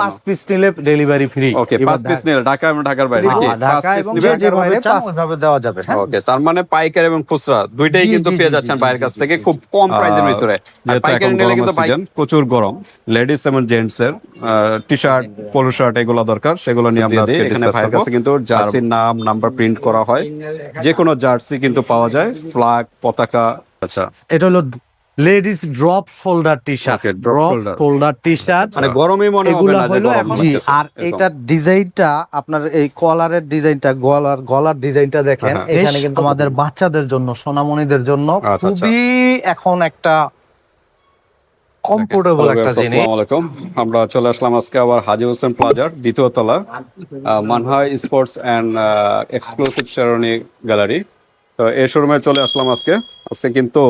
5 piece নিলে delivery free. ওকে, 5 piece নিলে ঢাকা এবং ঢাকার বাইরে নাকি? 5 ঢাকা পিস এবং নিবে যেভাবে চান ওইভাবে দেওয়া যাবে। হ্যাঁ, ওকে, তার মানে পাইকারি এবং খুচরা দুইটাই জি, কিন্তু জি, পেয়ে জি, যাচ্ছেন জি, বাইরের জি, কাছ জি, থেকে জি, খুব কম প্রাইজের ভিতরে। আর যেহেতু পাইকারি এখন নিলে গরমের কিন্তু সিজন, প্রচুর গরম, লেডিস এবং জেন্টস এর টি শার্ট, পোলো শার্ট এগুলো দরকার, সেগুলো নিয়ে আমরা আজকে এখানে ভাইয়ের কাছে কিন্তু জার্সির নাম নাম্বার প্রিন্ট করা হয়, যে কোনো জার্সি কিন্তু পাওয়া যায়, ফ্ল্যাগ পতাকা। আচ্ছা, এটা হলো ladies drop shoulder T shirt. Okay, drop drop shoulder। Shoulder T shirt মানে গরমই মনে হবে এগুলা না যে হলো গরম এখন জি। লাগতেছে আর এরকম। এইটার ডিজাইনটা আপনার এই কলারের ডিজাইনটা, গলার ডিজাইনটা দেখেন, হ্যাঁ, এখানে কিন্তু আমাদের বাচ্চাদের জন্য, সোনামণিদের জন্য আচ্ছা, আচ্ছা। খুবই এখন একটা কমফোর্টেবল একটা জিনিস। আসসালামু আলাইকুম, আমরা চলে আসলাম আজকে আবার হাজী হোসেন প্লাজার দ্বিতীয় তলা, Manha sports and exclusive sherwani gallery. তো এই শোরুমে চলে আসলাম আজকে। আজকে কিন্তু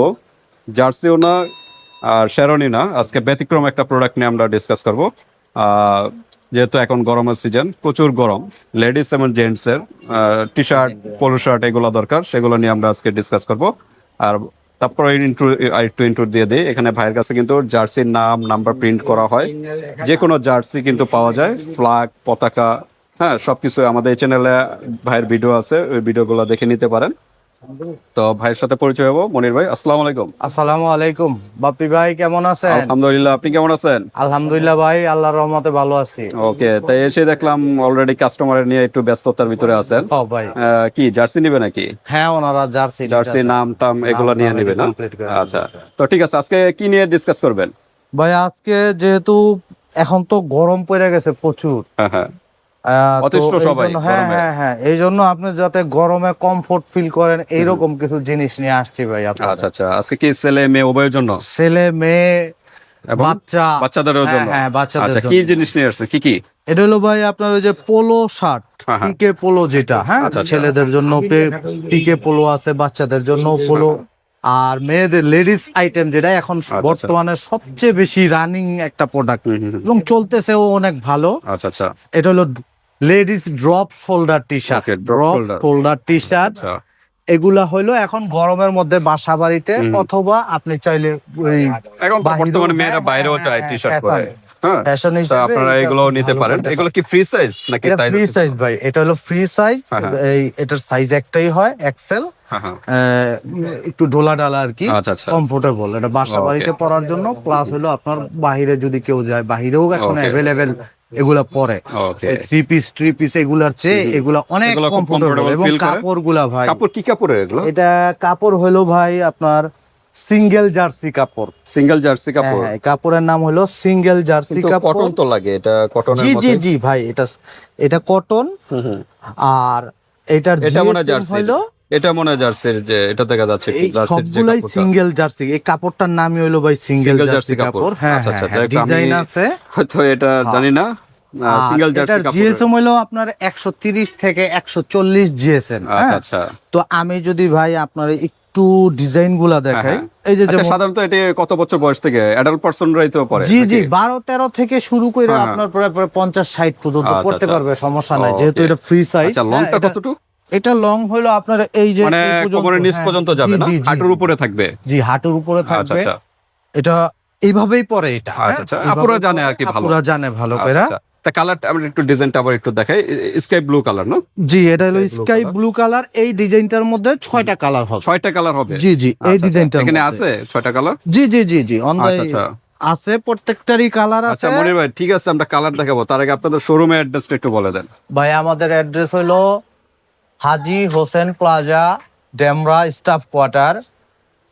জার্সিও না আর শেরওয়ানি না, আজকে ব্যতিক্রম একটা প্রোডাক্ট নিয়ে আমরা ডিসকাস করব। যেহেতু এখন গরমের সিজন, প্রচুর গরম, লেডিস এবং জেন্টসের টি শার্ট, পোলো শার্ট এগুলো দরকার, সেগুলো নিয়ে আমরা আজকে ডিসকাস করব। আর তারপরে একটু ইন্ট্রো দিয়ে দিই, এখানে ভাইয়ের কাছে কিন্তু জার্সির নাম নাম্বার প্রিন্ট করা হয়, যে কোনো জার্সি কিন্তু পাওয়া যায়, ফ্ল্যাগ পতাকা, হ্যাঁ, সবকিছু আমাদের এই চ্যানেলে ভাইয়ের ভিডিও আছে, ওই ভিডিওগুলো দেখে নিতে পারেন। তো ভাইয়ের সাথে পরিচয় হবো। মনির ভাই, আসসালামু আলাইকুম। আসসালামু আলাইকুম বাপ্পি ভাই, কেমন আছেন? আলহামদুলিল্লাহ, আপনি কেমন আছেন? আলহামদুলিল্লাহ ভাই, আল্লাহর রহমতে ভালো আছি। ওকে, তাই এসে দেখলাম অলরেডি কাস্টমারের নিয়ে একটু ব্যস্ততার ভিতরে আছেন। ও ভাই, কি জার্সি নিবে নাকি? হ্যাঁ, ওনারা জার্সি জার্সি নাম টাম এগুলো নিয়ে নিবে না? আচ্ছা, তো ঠিক আছে, আজকে কি নিয়ে ডিসকাস করবেন? ভাই আজকে যেহেতু এখন তো গরম পড়ে গেছে প্রচুর, হ্যাঁ, হ্যাঁ, তো অতিষ্ঠ এই সবাই জন্য, হ্যাঁ গরমে। হ্যাঁ হ্যাঁ, এই জন্য আপনি যাতে গরমে কমফোর্ট ফিল করেন এইরকম কিছু জিনিস নিয়ে আসছি ভাই আপনাদের। আচ্ছা, আচ্ছা, আজকে কি ছেলে মেয়ে উভয়ের জন্য ছেলে মেয়ে এবং বাচ্চা, বাচ্চাদেরও হ্যাঁ জন্য? হ্যাঁ, বাচ্চাদের আচ্ছা, জন্য। কি জিনিস নিয়ে আসছে, কি কি? এটা হলো ভাই আপনার ওই যে পোলো শার্ট, হ্যাঁ, হ্যাঁ। পিকে পোলো যেটা, হ্যাঁ, আচ্ছা, আচ্ছা। ছেলেদের জন্য পিকে পোলো আছে, বাচ্চাদের জন্য পোলো, আর মেয়েদের লেডিস আইটেম যেটা এখন আচ্ছা। বর্তমানে সবচেয়ে বেশি রানিং একটা প্রোডাক্ট এবং চলতেছেও অনেক ভালো। আচ্ছা, আচ্ছা, এটা হলো ladies drop shoulder T shirt. Okay, drop drop shoulder। Shoulder T shirt আচ্ছা। এগুলা হলো এখন গরমের মধ্যে বাসা বাড়িতে, অথবা আপনি চাইলে ওই এখন তো বাহিরেও- বর্তমানে মেয়েরা হ্যাঁ, বাইরেও হ্যাঁ, যায় হ্যাঁ, টি শার্ট পরে, হ্যাঁ, ফ্যাশন তো হিসেবে আপনারা এটা এগুলো নিতে ভালো পারেন। করতে এগুলো কি ফ্রি সাইজ নাকি? এটা তাই ফ্রি সাইজ ভাই, এটা হলো ফ্রি সাইজ। হ্যাঁ, হ্যাঁ। এই এটার সাইজ একটাই হয়, এক্সেল। হ্যাঁ, হ্যাঁ। একটু ঢোলা ডালা আর কি, আচ্ছা, আচ্ছা। কমফোর্টেবল। এটা বাসা Okay. বাড়িতে পরার জন্য, প্লাস হলো আপনার বাইরে যদি কেউ যায়, বাহিরেও এখন Okay. অ্যাভেলেবেল এগুলা পরে। Okay. থ্রি পিস এগুলার চেয়ে এগুলা অনেক এগুলো খুব কমফোর্টেবল। comfortable এবং feel করে? কাপড়গুলা ভাই, কাপড় কি কাপড়ের এগুলো? এটা কাপড় হলো ভাই আপনার সিঙ্গেল জার্সি কাপড়। সিঙ্গেল জার্সি হ্যাঁ কাপড়? হ্যাঁ, কাপড়ের নাম হলো সিঙ্গেল জার্সি কিন্তু কাপড়। কটন তো লাগে, এটা কটনের জি জি মধ্যে। জি ভাই, এটা কটন। আর এটার এটা মনে হয় GSM জার্সির, হলো, এটা মনে হয় জার্সির, যে এটা দেখা যাচ্ছে এই জার্সির যে সবগুলাই কাপড়টা। Single jersey. এই কাপড়টার নামই হলো ভাই সিঙ্গেল Single জার্সি jersey কাপড়। কাপড়। হ্যাঁ আচ্ছা, আচ্ছা, হ্যাঁ, যাই হোক, ডিজাইন আমি আছে। হয়তো এটা জানি না। আর সিঙ্গেল জার্সি এটার কাপড়। জিএসএম হলো আপনার 130 থেকে 140 জিএসএম। আচ্ছা, আচ্ছা। তো আমি যদি ভাই আপনার একটু ডিজাইন গুলা দেখাই, হ্যাঁ, এই যে আচ্ছা, যেমন, সাধারণত এটা কত বছর বয়স থেকে অ্যাডাল্ট পারসনরাই তো পরে? জি জি, নাকি? 12-13 থেকে শুরু করে হ্যাঁ, আপনার প্রায় 50-60 পর্যন্ত আচ্ছা, পড়তে আচ্ছা। পারবে, সমস্যা নাই, Okay. যেহেতু এটা ফ্রি সাইজ। আচ্ছা, লংটা কতটুকু? এটা লং হলো আপনার এই যে মানে এই পর্যন্ত, কোমরের নিচ হ্যাঁ, পর্যন্ত জি, যাবে না, জি, জি, হাঁটুর জি। উপরে থাকবে? জি, হাঁটুর উপরে আচ্ছা, থাকবে। আচ্ছা, এটা এইভাবেই পরে এটা, আচ্ছা, আচ্ছা, এইভাবেই আপুরা জানে পরে, আর কি ভালো। আপুরা জানে ভালো আচ্ছা, করে। আচ্ছা। তা কালারটা আমরা একটু ডিজাইনটা আবার একটু দেখাই, স্কাই ব্লু কালার না? জি, এটা হলো Sky blue sky color। Blue colour. এই ডিজাইনটার মধ্যে 6টা কালার হবে। 6টা কালার হবে? জি জি, এই আচ্ছা, আচ্ছা। ডিজাইনটার এখানে মধ্যে আছে 6টা কালার? জি জি জি জি, আচ্ছা, আচ্ছা। আছে, প্রত্যেকটারই কালার আচ্ছা আছে। মনির ভাই, ঠিক আছে, আমরা কালার দেখাবো, তার আগে আপনাদের শোরুমের অ্যাড্রেসটা একটু বলে দেন। ভাই আমাদের অ্যাড্রেস হলো Haji Hossain plaza, Demra staff quarter,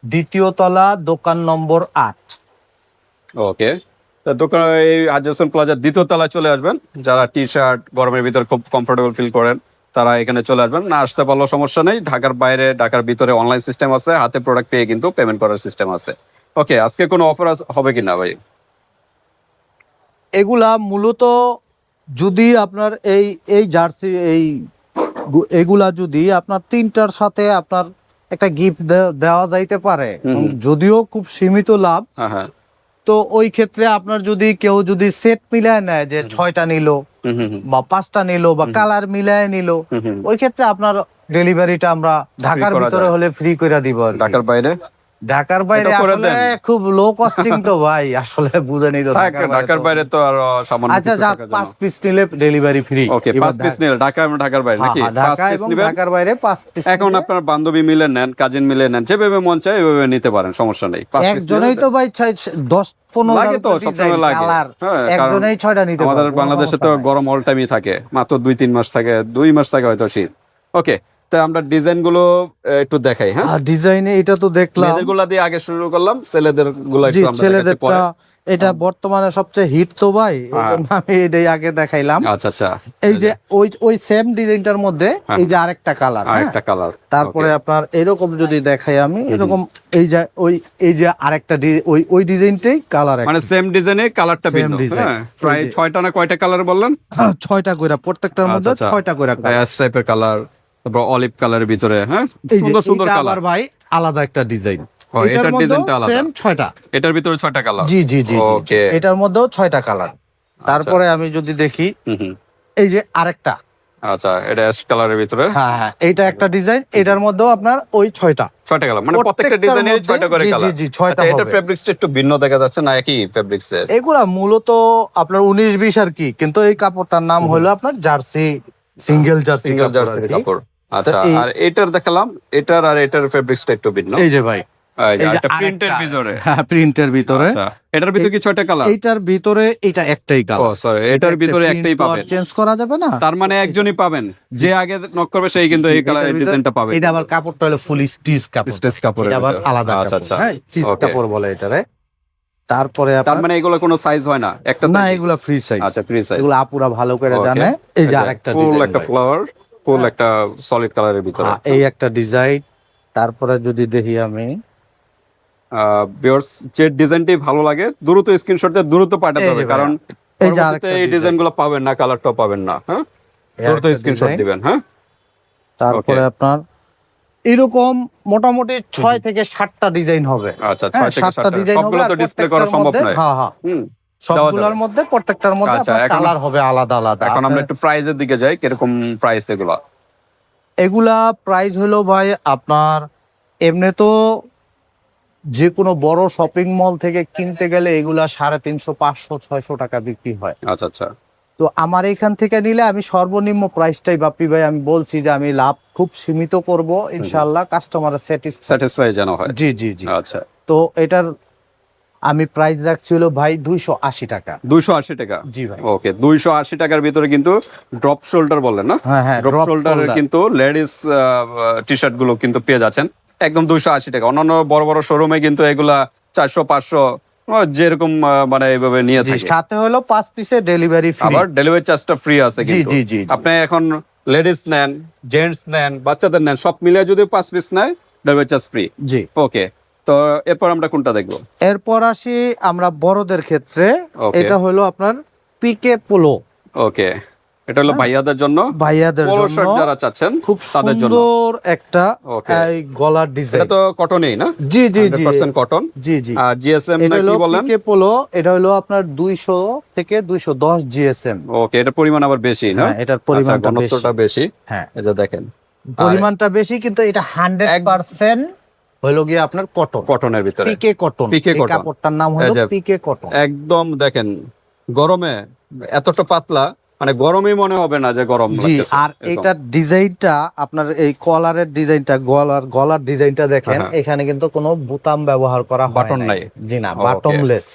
দ্বিতীয় তলা, দোকান নম্বর 8। ওকে, তা দোকান এই হাজী হোসেন প্লাজার দ্বিতীয় তলায় চলে আসবেন। যারা টি শার্ট গরমের ভিতরে খুব কমফোর্টেবল ফিল করেন, তারা এখানে চলে আসবেন। না আসতে পারলেও সমস্যা নেই, ঢাকার বাইরে ঢাকার ভিতরে অনলাইন সিস্টেম আছে, হাতে প্রোডাক্ট পেয়ে কিন্তু পেমেন্ট করার সিস্টেম আছে। ওকে, আজকে কোনো অফার হবে কিনা ভাই? এগুলা মূলত যদি আপনার এই এই জার্সি এগুলা যদি আপনার 3টার সাথে আপনার একটা গিফট দেওয়া যাইতে পারে, যদিও খুব সীমিত লাভ। হ্যাঁ, হ্যাঁ। তো ওই ক্ষেত্রে আপনার যদি কেউ যদি সেট মিলায় নেয়, যে 6টা নিল বা 5টা নিল বা কালার মিলায় নিল, ওই ক্ষেত্রে আপনার ডেলিভারিটা আমরা ঢাকার করা ভিতরে যায়। হলে ফ্রি করে দিব আর কি। ঢাকার বাইরে? ঢাকার বাইরে এটা করে আসলে দেন। খুব লো কস্টিং তো ভাই, আসলে বুঝেনি তো থাক, ঢাকার বাইরে তো আর সামান্য আচ্ছা কিছু যাক, টাকার 5 জন্য। পিস নিলে ডেলিভারি ফ্রি। ওকে, 5 পিস নিলে ঢাকা এবং ঢাকার বাইরে নাকি? 5 ঢাকা পিস এবং নেবেন। ঢাকার বাইরে 5 পিস। এখন আপনার বান্ধবী মিলে নেন, কাজিন মিলে নেন, যেভাবে মন চায় এভাবে নিতে পারেন, সমস্যা নেই। 5 পিস একজনেই তো ভাই 10-15 লাগে তো, সবসময় লাগে। হ্যাঁ, কারণ একজনেই 6টা নিতে পারবে, আমাদের কোনো বাংলাদেশে সমস্যা তো নাই। গরম অল টাইমই থাকে, মাত্র 2-3 মাস থাকে, 2 মাস থাকে হয়তো শীত। ওকে, তো আমরা ডিজাইন গুলো একটু দেখাই। হ্যাঁ, ডিজাইনে এটা তো দেখলাম। মেয়েদের গুলা দিয়ে আগে শুরু করলাম, ছেলেদের গুলা জি, একটু আমরা দেখাচ্ছি ছেলেদেরটা পরে। এটা বর্তমানে সবচেয়ে হিট তো ভাই, এই হ্যাঁ। জন্য আমি এটাই আগে দেখাইলাম। আচ্ছা আচ্ছা, এই যে ওই সেম ডিজাইনটার মধ্যে হ্যাঁ। এই যে আরেকটা কালার, আরেকটা কালার। তারপরে আপনার এরকম যদি দেখাই আমি এরকম, এই যে আরেকটা ওই ডিজাইনটাই কালার, মানে সেম ডিজাইনে কালারটা Same ভিন্ন। design। হ্যাঁ, প্রায় ওই যে- 6টা না কয়টা কালার বললেন? 6টা কইরা, প্রত্যেকটার মধ্যে 6টা কইরা কালার। অ্যাশ টাইপের কালার, তারপর অলিভ কালারের ভিতরে। হ্যাঁ, এই যে সুন্দর সুন্দর এইটা কালার। আবার ভাই আলাদা একটা ডিজাইন। ও, এটার ডিজাইনটা আলাদা। সেম 6টা। এটার ভিতরে 6টা কালার। জি জি জি জি, ওকে। এটার মধ্যেও 6টা কালার। তারপরে আমি যদি দেখি হুম। এই যে আরেকটা, আচ্ছা, এটা অ্যাশ কালারের ভিতরে হ্যাঁ এইটা একটা ডিজাইন, এটার মধ্যেও আপনার ওই 6টা। 6টা কালার, মানে প্রত্যেকটা প্রত্যেকটার ডিজাইনে মধ্যে 6টা করে জি, জি, কালার। জি, 6টা এটা হবে। ফেব্রিক্সটা একটু ভিন্ন দেখা যাচ্ছে না, একই ফেব্রিক্স এর? এগুলা মূলত আপনার 19-20 আর কি, কিন্তু এই কাপড়টার নাম হলো আপনার জার্সি, সিঙ্গেল জার্সি সিঙ্গেল কাপড় জার্সির আর কি। কাপড়। আচ্ছা, এই- আর এটার দেখালাম, এটার আর এটার ফেব্রিক্সটা একটু ভিন্ন। এই যে ভাই, এই যে এই যে একটা প্রিন্টের আরেকটা। ভিতরে। হ্যাঁ, প্রিন্টের ভিতরে। আচ্ছা, এটার ভিতরে কি 6টা কালার? এইটার ভিতরে এটা একটাই ও কালার। সরি, এটার ভিতরে একটাই পাবেন। চেঞ্জ করা যাবে না। তার মানে একজনই পাবেন, যে আগে নক করবে সেই কিন্তু এই কালার এটার ভিতরে- ডিজাইনটা পাবে। এটা আবার কাপড়টা হলো ফুল স্টিচ কাপড়। স্টেজ কাপড়ের এটা আবার ভিতরে। আলাদা আচ্ছা কাপড়, আচ্ছা, হ্যাঁ স্টিচ ওকে। কাপড় বলে এটারে। তারপরে তার আপনার মানে এগুলো কোনো সাইজ হয় না, একটা না, size? এগুলা ফ্রি সাইজ। আচ্ছা, ফ্রি সাইজ। এগুলো আপুরা ভালো করে ওকে। জানে। এই যে আরেকটা ফুল ডিজাইন, একটা ফ্লাওয়ার, ফুল একটা সলিড কালারের ভিতরে। এই একটা ডিজাইন। তারপরে যদি দেখি আমি, ভিউয়ার্স, যে ডিজাইনটাই ভালো লাগে দ্রুত স্ক্রিনশট দিয়ে দ্রুত পাঠাতে এই যে হবে, ভাইয়া, কারণ এই যে পরবর্তীতে আরেকটা এই ডিজাইন। ডিজাইনগুলো পাবেন না, কালারটাও পাবেন না। হ্যাঁ, এই দ্রুত আরেকটা স্ক্রিনশট ডিজাইন। দিবেন। হ্যাঁ, তারপরে আপনার এরকম মোটামুটি 6 থেকে 7টা ডিজাইন হবে। আচ্ছা, হ্যাঁ, 6 থেকে 7টা 7টা। ডিজাইন হবে। সবগুলো আর তো ডিসপ্লে করা প্রত্যেকটার সম্ভব মধ্যে- নয়। হ্যাঁ হ্যাঁ, হুম, সবগুলোর মধ্যে প্রত্যেকটার মধ্যে আচ্ছা, আপনার এখন- কালার হবে আলাদা আলাদা। এখন আমরা একটু প্রাইজের দিকে যাই, কিরকম প্রাইস এগুলো? এগুলা প্রাইস হলো ভাই আপনার, এমনি তো যে কোনো বড় শপিং মল থেকে কিনতে গেলে এগুলা 350, 500, 600 টাকা বিক্রি হয়। আচ্ছা আচ্ছা, তো আমার এখান থেকে নিলে আমি সর্বনিম্ন প্রাইসটাই বাপ্পি ভাই আমি বলছি যে আমি লাভ খুব সীমিত করব ইনশাআল্লাহ, কাস্টমারের স্যাটিসফাই যেন হয়। জি জি জি। আচ্ছা, তো এটার আমি প্রাইস রাখছি হলো ভাই 280 টাকা। 280 টাকা। জি ভাই। ওকে, 280 টাকার ভিতরে কিন্তু ড্রপ শোল্ডার বললেন না? হ্যাঁ হ্যাঁ, ড্রপ drop শোল্ডারের shoulder। কিন্তু লেডিস টি শার্ট গুলো কিন্তু পেয়ে যাচ্ছেন একদম 280 টাকা। অন্যান্য বড় বড় শোরুমে কিন্তু এগুলা 400-500 যেরকম মানে এইভাবে নিয়ে জি, থাকে। সাথে হলো 5 পিসের ডেলিভারি ফ্রি। আবার ডেলিভারি চার্জটা ফ্রি আছে জি, কিন্তু। জি, জি, জি। আপনি এখন লেডিস নেন, জেন্টস নেন, বাচ্চাদের নেন, সব মিলিয়ে যদি 5 পিস নেয় ডেলিভারি চার্জ ফ্রি। জি। ওকে, তো এরপর আমরা কোনটা দেখবো? এরপর আসি আমরা বড়দের ক্ষেত্রে। Okay. এটা হলো আপনার পিকে পোলো, ওকে, এটা হলো ভাইয়াদের জন্য, ভাইয়াদের পোলো জন্য শার্ট যারা চাচ্ছেন খুব তাদের জন্য। সুন্দর একটা Okay. এই গলার ডিজাইন। এটা তো কটনই না? জি জি জি 100% কটন। জি জি। আর জিএসএম এটা না হলো কি বলেন? পিকে পোলো, এটা হলো আপনার 200 থেকে 210 জিএসএম। ওকে, এটা পরিমাণ আবার বেশি না? হ্যাঁ, এটার পরিমাণটা আচ্ছা, ঘনত্বটা বেশি। হ্যাঁ, এই যে দেখেন, পরিমাণটা বেশি, কিন্তু এটা 100% হলো গিয়ে আপনার কটন, কটনের ভিতরে পিকে কটন। পিকে এই কটন। কাপড়টার নাম হলো এই যে পিকে কটন। একদম দেখেন, গরমে এতটা পাতলা, মানে গরমই মনে হবে না যে গরম জি, লাগতেছে। আর এরকম। এটার ডিজাইনটা আপনার এই কলারের ডিজাইনটা, গলার ডিজাইনটা দেখেন, হ্যাঁ। এখানে কিন্তু কোনো বোতাম ব্যবহার করা হয় বাটন নাই। জি না, Okay. বাটনলেস।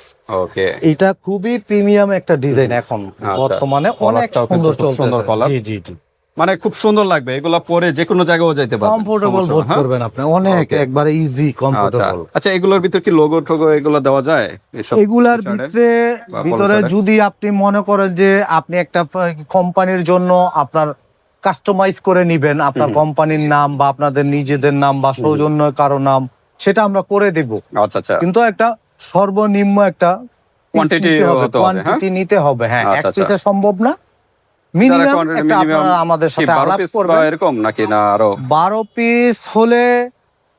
ওকে, এটা খুবই প্রিমিয়াম একটা ডিজাইন, এখন আচ্ছা। বর্তমানে অনেক কলারটাও কিন্তু সুন্দর খুব সুন্দর চলতেছে। কলার। জি জি জি, মানে খুব সুন্দর লাগবে, এগুলা পরে যে কোনো জায়গায় যাইতে পারবেন, কমফোর্টেবল সমস্যা বোধ না, হ্যাঁ? করবেন আপনি, অনেক Okay. একবারে ইজি আচ্ছা কমফোর্টেবল। আচ্ছা, এগুলোর ভিতর কি লোগো টোগো এগুলো দেওয়া যায়? এসব এগুলার t-shirt-এর? বা ভিতরে polo-shirt-এর? যদি আপনি মনে করেন যে আপনি একটা কোম্পানির জন্য আপনার কাস্টমাইজ করে নিবেন, আপনার কোম্পানির নাম বা আপনাদের নিজেদের নাম বা সৌজন্য কারো নাম, সেটা আমরা করে দেব। আচ্ছা আচ্ছা, কিন্তু একটা সর্বনিম্ন একটা Quantity হতে হবে, কোয়ান্টিটি নিতে হবে। হ্যাঁ, এক আচ্ছা, আচ্ছা। পিসে সম্ভব না, যারা মিনিমাম quantity একটা minimum আপনারা আমাদের কি সাথে 12 আলাপ পিস বা করবেন। এরকম নাকি না আরো? 12 পিস হলে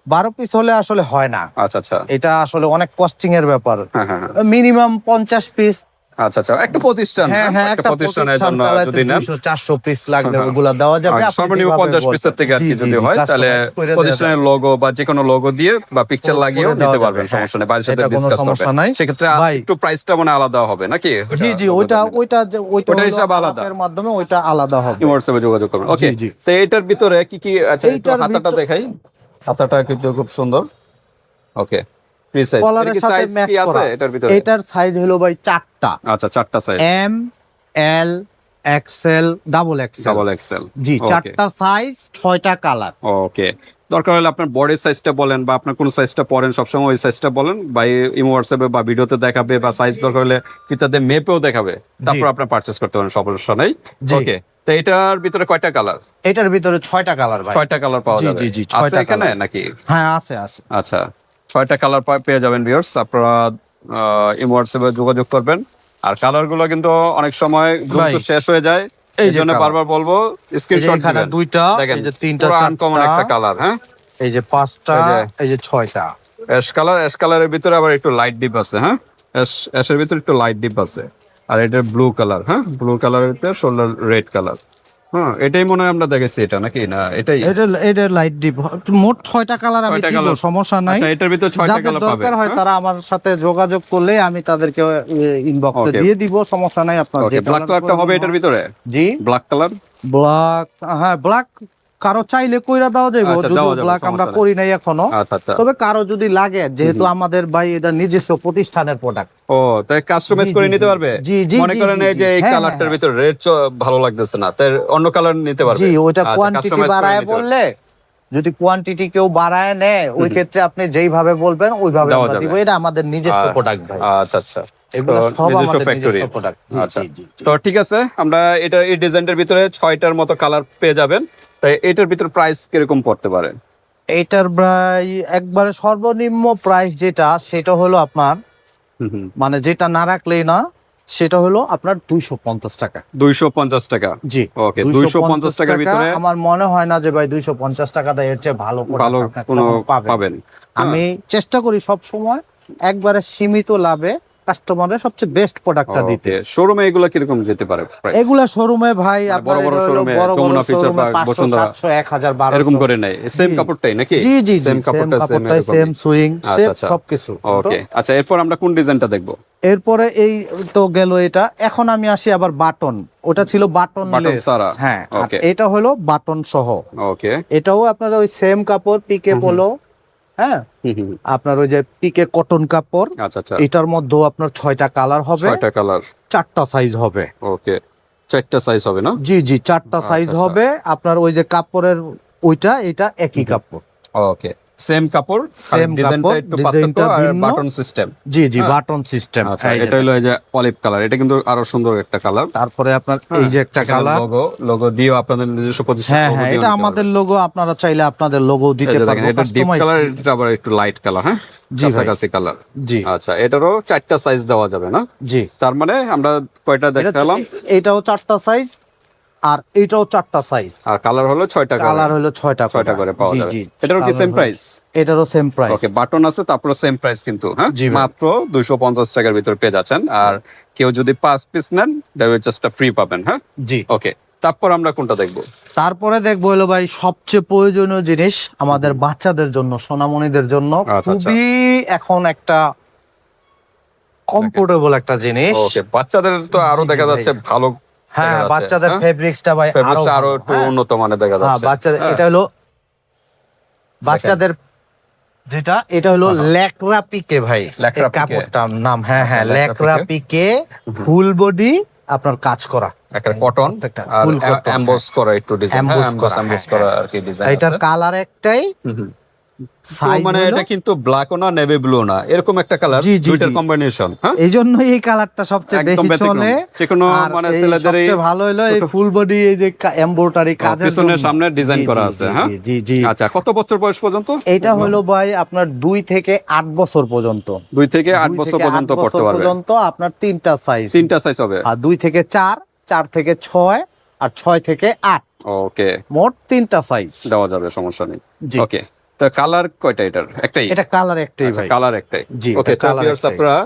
12 পিস হলে আসলে হয় না, আচ্ছা আচ্ছা, এটা আসলে অনেক কস্টিং এর ব্যাপার। হ্যাঁ হ্যাঁ হ্যাঁ। মিনিমাম 50 পিস আচ্ছা আচ্ছা, একটা প্রতিষ্ঠান, হ্যাঁ হ্যাঁ, হ্যাঁ, একটা একটা প্রতিষ্ঠানের জন্য চালাতে যদি নেন 200-400 পিস লাগলে হ্যাঁ, ওগুলা দেওয়া যাবে। আপনি সর্বনিম্ন যেভাবে 50 পিসের বলবেন। থেকে আর জি, কি জি, যদি জি, হয় তাহলে customize করে দেওয়া প্রতিষ্ঠানের যাবে। লোগো বা যে কোনো লোগো দিয়ে বা পিকচার লাগিয়েও করে নিতে দেওয়া পারবেন, যাবে, সমস্যা নেই, হ্যাঁ। বাড়ির সাথে এটা কোনো ডিসকাস সমস্যা করবেন। নাই। সেক্ষেত্রে ভাই, একটু প্রাইসটা মানে আলাদা হবে নাকি? জি, জি, ওইটা ওইটার হলো হিসাব আলাদা, আলাপের মাধ্যমে ওইটা আলাদা হবে। হোয়াটসঅ্যাপে যোগাযোগ করবেন। জি, ওকে, জি। তো এইটার ভিতরে কি কি আছে? একটু এইটার হাতাটা দেখাই, হাতাটা কিন্তু খুব সুন্দর। ওকে, ফ্রি সাইজ, এর কলারের কি সাথে সাইজ ম্যাচ কি আছে করা। এটার ভিতরে? এটার সাইজ হলো ভাই 4টা। আচ্ছা, 4টা size, M, L, XL, double XL. Double XL. জি, ওকে 4টা সাইজ, 6টা কালার। ওকে, দরকার হলে আপনার বডির সাইজটা বলেন বা আপনার কোন সাইজটা পরেন সবসময় ওই সাইজটা বলেন, বা ইমো হোয়াটসঅ্যাপে বা ভিডিওতে দেখাবে, বা সাইজ দরকার হলে ফিতাতে মেপেও দেখাবে, তারপর আপনার পারচেজ করতে পারেন, সমস্যা নেই। জি। ওকে, তো এটার ভিতরে কয়টা কালার? এটার ভিতরে 6টা কালার ভাই। 6টা কালার পাওয়া জি, যাবে। জি, জি, আছে 6টা এখানে কালার। নাকি? হ্যাঁ, আছে আছে। আচ্ছা, 6টা কালার পেয়ে যাবেন ভিউয়ার্স, আপনারা ইমো হোয়াটসঅ্যাপে যোগাযোগ করবেন। আর কালার গুলো কিন্তু অনেক সময় দ্রুত ভাই, শেষ হয়ে যায়, এই এই যে জন্য colour। বারবার বলবো স্ক্রিনশট এখানে দিবেন। 2টা, দেখেন, এই যে 3টা, পুরো আনকমন 4টা, একটা কালার, হ্যাঁ, এই যে 5টা, এই যে এই যে 6টা। অ্যাশ কালার, অ্যাশ কালারের ভিতরে আবার একটু লাইট ডিপ আছে, হ্যাঁ, অ্যাশের ভিতরে একটু লাইট ডিপ আছে। আর এটা ব্লু কালার, হ্যাঁ, ব্লু কালারের ভিতরে শোল্ডার রেড কালার। হ্যাঁ, এটাই মনে হয় আমরা দেখেছি, এটা নাকি না এটাই? এটা লাইট ডিপ। মোট 6টা কালার আমি 6টা দিব, কালার, সমস্যা নাই। আচ্ছা, এটার ভিতরে 6টা যাদের কালার পাবে, দরকার হয় হ্যাঁ? তারা আমার সাথে যোগাযোগ করলে আমি তাদেরকে ইনবক্সে ওকে দিয়ে দিব, সমস্যা নাই। আপনার ওকে, যে ব্ল্যাক কালার কালারটা হবে এটার ভিতরে? জি, ব্ল্যাক কালার, ব্ল্যাক, হ্যাঁ ব্ল্যাক কারো চাইলে কইরা দেওয়া যাবে, আচ্ছা, যদিও দেওয়া যাবে, ব্ল্যাক আমরা সমস্যা নেই। করি নাই এখনো। আচ্ছা আচ্ছা, তবে কারো যদি লাগে, যেহেতু আমাদের ভাই এটা নিজস্ব প্রতিষ্ঠানের প্রোডাক্ট। ও তাই কাস্টমাইজ জি, করে জি, নিতে জি। পারবে। জি, জি, মনে জি, করেন জি, এই যে জি। এই হ্যাঁ, কালারটার হ্যাঁ, ভিতরে রেড ভালো লাগতেছে না, তাই অন্য কালার নিতে পারবে। জি, ওইটা আচ্ছা, কোয়ান্টিটি customize করে বাড়ায় নিতে পারবে। বললে, যদি কোয়ান্টিটি কেউ বাড়ায় নেয়, ওই ক্ষেত্রে আপনি যেইভাবে বলবেন ওইভাবে দেওয়া আমরা যাবে। দিব। এটা আমাদের নিজস্ব প্রোডাক্ট ভাই। আচ্ছা আচ্ছা, এগুলো তো সব নিজস্ব আমাদের ফ্যাক্টরি। নিজস্ব প্রোডাক্ট। জি, আচ্ছা, জি, জি, জি। তো ঠিক আছে, আমরা এটা এই ডিজাইনটার ভিতরে 6টার মতো কালার পেয়ে যাবেন। তাই এটার ভিতরে প্রাইস কিরকম পড়তে পারে? এইটার প্রায় একবারে সর্বনিম্ন প্রাইস যেটা, সেটা হলো আপনার, হুম হুম, মানে যেটা না রাখলেই না, সেটা হলো আপনার 250 টাকা। 250 টাকা। জি, ওকে, 250 টাকার ভিতরে আমার মনে হয় না যে ভাই 250 টাকাটা এর চেয়ে ভালো ভালো প্রোডাক্ট আপনি কোনো কখনো পাবেন। পাবেন। আমি চেষ্টা করি সব সময় একবারে সীমিত লাভে কাস্টমারের সবচেয়ে বেস্ট প্রোডাক্টটা দিতে। শোরুমে এগুলা কিরকম যেতে পারে price? এগুলা শোরুমে ভাই মানে আপনার বড় বড় এটা হলো শোরুমে, বড় বড় যমুনা ফিচার শোরুমে পার্ক, 500, বসুন্ধরা 700, 1000, 1200 এরকম করে নেয় সেম জি। কাপড়টাই নাকি? জি, জি, জি, সেম কাপড়টা সেম কাপড়টাই, সেম সুইং, আচ্ছা সেম আচ্ছা, সবকিছু। ওকে। আচ্ছা, এরপর আমরা কোন ডিজাইনটা দেখবো? এরপরে এই তো গেল এটা। এখন আমি আসি আবার বাটন। ওটা ছিল বাটন বাটন লেস, ছাড়া, হ্যাঁ, আর ওকে এটা হলো বাটন সহ। ওকে, এটাও আপনার ওই সেম কাপড়, পিকে পোলো, হ্যাঁ, আপনার ওই যে পিকে কটন কাপড়। আচ্ছা আচ্ছা, এটার মধ্যেও আপনার 6টা কালার হবে, 6টা কালার, 4টা সাইজ হবে। ওকে, 4টা সাইজ হবে না? জি, জি, 4টা সাইজ আচ্ছা, হবে। আপনার ওই যে কাপড়ের ওইটা, এটা একই কাপড়, ওকে, সেম কাপড়, সেম ডিজাইনটা কাপড়, একটু ডিজাইনটা পার্থক্য আর ভিন্ন। Button system. জি, জি, হ্যাঁ। Button system. আচ্ছা, এটা হলো এই যে অলিভ কালার, এটা কিন্তু আরো সুন্দর একটা কালার। তারপরে আপনার এই যে একটা কালার, লোগো দিয়েও আপনাদের নিজস্ব প্রতিষ্ঠান হ্যাঁ logo হ্যাঁ, দিয়েও এটা নিতে আমাদের পারবেন। লোগো, আপনারা চাইলে আপনাদের লোগো এই দিতে যে দেখেন, পারবো, এটা ডিপ কাস্টমাইজ। কালার, এটা আবার একটু লাইট কালার, হ্যাঁ, জি ভাই। কাছাকাছি কালার। জি, আচ্ছা, এটারও 4টা সাইজ দেওয়া যাবে না? জি, তার মানে আমরা কয়টা দেখালাম? এটাও 4টা সাইজ, আর এটাও 4টা সাইজ, আর কালার হলো 6টা কালার হলো 6টা করে পাওয়া জি, যাবে। জি, এটারও কি কালার সেম হলো- প্রাইস? এটারও সেম প্রাইস। ওকে, বাটন আছে, তারপর সেম প্রাইস কিন্তু, হ্যাঁ, জি ভাই। মাত্র 250 টাকার ভিতর পেয়ে যাচ্ছেন। আর কেউ যদি 5 পিস নেন, জাস্ট ফ্রি পাবেন, হ্যাঁ। জি, ওকে, তারপর আমরা কোনটা দেখবো? তারপরে দেখবো হলো ভাই সবচেয়ে প্রয়োজনীয় জিনিস আমাদের বাচ্চাদের জন্য, সোনামণিদের জন্য আচ্ছা, আচ্ছা। খুবই এখন একটা কমফোর্টেবল একটা জিনিস। ওকে, বাচ্চাদের তো আরো জি, জি দেখা ভাই। যাচ্ছে ভালো, হ্যাঁ, দেখা যাচ্ছে, বাচ্চাদের হ্যাঁ? ফেব্রিক্সটা ভাই ফেব্রিক্সটা আরো ভালো, একটু হ্যাঁ। উন্নত মানের দেখা হ্যাঁ, যাচ্ছে। বাচ্চাদের হ্যাঁ। এটা হলো বাচ্চাদের যেটা, এটা হলো ল্যাকড়া পিকে ভাই, ল্যাকড়া এই পিকে। কাপড়টার নাম। হ্যাঁ আচ্ছা, হ্যাঁ, ল্যাকড়া ল্যাকড়া পিকে, ফুল বডি আপনার কাজ করা, একটা কটন প্রত্যেকটা আর full cotton, এমবস করা একটু ডিজাইন, হ্যাঁ, এমবস করা আর কি ডিজাইন আছে। এটার কালার একটাই, তো সাইজ মানে এটা কিন্তু ব্ল্যাকও না, নেভি ব্লু না, এরকম একটা কালার, জি, জি, দুইটার জি। কম্বিনেশন, হ্যাঁ। এই জন্যই এই কালারটা সবচেয়ে একদম বেশি ব্যতিক্রম। চলে। যেকোনো আর মানে এই ছেলেদের এই সবচেয়ে ভালো হলো এই ফুল বডি, এই যে এমব্রয়ডারি কাজের পিছনে জন্য। সামনে ডিজাইন জি, করা জি, আছে, জি, হ্যাঁ। জি, জি। আচ্ছা, কত বছর বয়স পর্যন্ত? এটা হলো ভাই আপনার 2 থেকে 8 বছর পর্যন্ত। 2 থেকে 8 2 বছর থেকে পর্যন্ত 8 পড়তে বছর পারবে। পর্যন্ত আপনার 3টা সাইজ, 3টা সাইজ হবে। আর 2 থেকে 4, 4 থেকে 6, আর 6 থেকে 8, ওকে, মোট 3টা সাইজ দেওয়া যাবে, সমস্যা নেই। জি। ওকে, তো কালার কয়টা এটার? একটাই? এটা কালার একটাই আচ্ছা, ভাই। কালার একটাই। জি, ওকে, এটা তো colour ভিউয়ার্স একটাই। আপনারা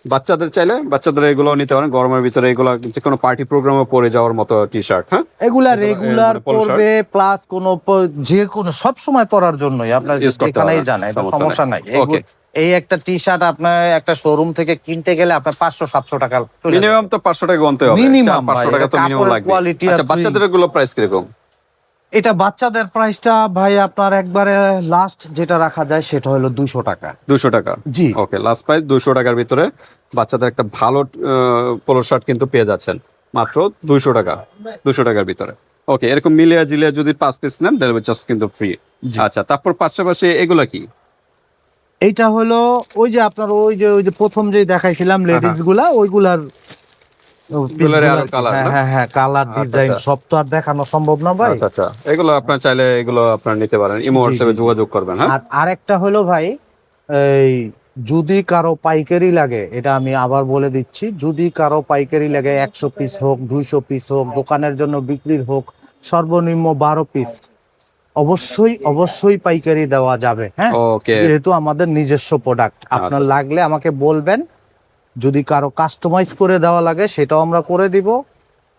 বাচ্চাদের চাইলে বাচ্চাদের এগুলো নিতে পারেন, গরমের ভিতরে এগুলো যে কোনো পার্টি প্রোগ্রামে পরে যাওয়ার মতো টি শার্ট। হ্যাঁ, এগুলা এগুলো, রেগুলার মানে polo shirt। পরবে, প্লাস যে কোনো সব সময় পরার জন্যই আপনার Use করতে যেখানেই পারবেন, যান, এটা সমস্যা সমস্যা নাই। নাই। Okay। এই একটা টি শার্ট আপনার একটা শোরুম থেকে কিনতে গেলে আপনার 500-700 টাকা চলে মিনিমাম তো 500 টাকা গুনতে হবে, মিনিমাম 400-500 টাকা তো মিনিমাম কাপড়ের লাগবে। কোয়ালিটি। আচ্ছা, বাচ্চাদের গুলো প্রাইস কিরকম? এটা বাচ্চাদের প্রাইসটা ভাই আপনার একবারে লাস্ট যেটা রাখা যায় সেটা হলো 200 টাকা। 200 টাকা। জি। ওকে, লাস্ট প্রাইস 200 টাকার ভিতরে বাচ্চাদের একটা ভালো পোলো শার্ট কিন্তু পেয়ে যাচ্ছেন মাত্র 200 টাকা, 200 টাকার ভিতরে। ওকে, এরকম মিলিয়া জিলিয়া যদি 5 পিস নেন ডেলিভারি চার্জ কিন্তু ফ্রি। আচ্ছা, তারপর পাশাপাশি এগুলা কি? এইটা হলো ওই যে আপনার ওই যে প্রথম যে দেখাইছিলাম লেডিস গুলা, ওইগুলার এগুলার আরো কালার না? হ্যাঁ কালার ডিজাইন আচ্ছা। সব তো আর দেখানো সম্ভব না ভাই। আচ্ছা আচ্ছা, এগুলো আপনার চাইলে এগুলো আপনার নিতে পারেন, ইমো হোয়াটসঅ্যাপে যোগাযোগ করবেন। হ্যাঁ, আর আরেকটা হলো ভাই, এই যদি কারো পাইকারি লাগে, এটা আমি আবার বলে দিচ্ছি, যদি কারো পাইকারি লাগে 100 পিস হোক, 200 পিস হোক, দোকানের জন্য বিক্রির হোক, সর্বনিম্ন 12 পিস অবশ্যই অবশ্যই পাইকারি দেওয়া যাবে। হ্যাঁ, ওকে। যেহেতু আমাদের নিজস্ব প্রোডাক্ট, আপনার লাগলে আমাকে বলবেন, যদি কারো কাস্টমাইজ করে দেওয়া লাগে সেটাও আমরা করে দিব,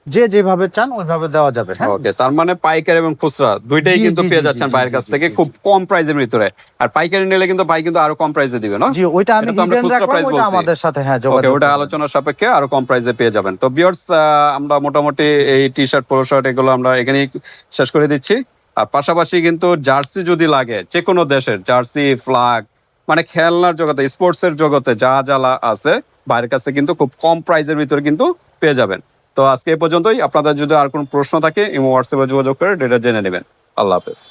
যে যেভাবে চান ওইভাবে দেওয়া যাবে। হ্যাঁ, ওকে, তার মানে পাইকারি এবং খুচরা দুইটাই জি, কিন্তু জি, পেয়ে জি, যাচ্ছেন জি, ভাইয়ের জি, কাছ জি, থেকে জি, খুব কম প্রাইসের ভিতরে। আর পাইকারি নিলে কিন্তু ভাই কিন্তু আরো কম প্রাইসে দিবে না? জি, ওইটা আমি এটা তো আমরা hidden খুচরা রাখলাম, প্রাইস ওইটা বলছি। আমাদের সাথে হ্যাঁ ওকে, যোগাযোগ ওটা করবেন। আলোচনার সাপেক্ষে আরো কম প্রাইসে পেয়ে যাবেন। তো ভিউয়ার্স, আমরা মোটামুটি এই টি শার্ট, পোলো শার্ট এগুলো আমরা এখানেই শেষ করে দিচ্ছি। আর পাশাপাশি কিন্তু জার্সি যদি লাগে, যে কোনো দেশের জার্সি, ফ্ল্যাগ, মানে খেলনার জগতে, স্পোর্টস এর জগতে যা যা আছে বাইরের কাছে কিন্তু খুব কম প্রাইসের ভিতরে কিন্তু পেয়ে যাবেন। তো আজকে এই পর্যন্তই। আপনাদের যদি আর কোনো প্রশ্ন থাকে ইমো হোয়াটসঅ্যাপে যোগাযোগ করে ডেটা জেনে নেবেন। আল্লাহ হাফেজ।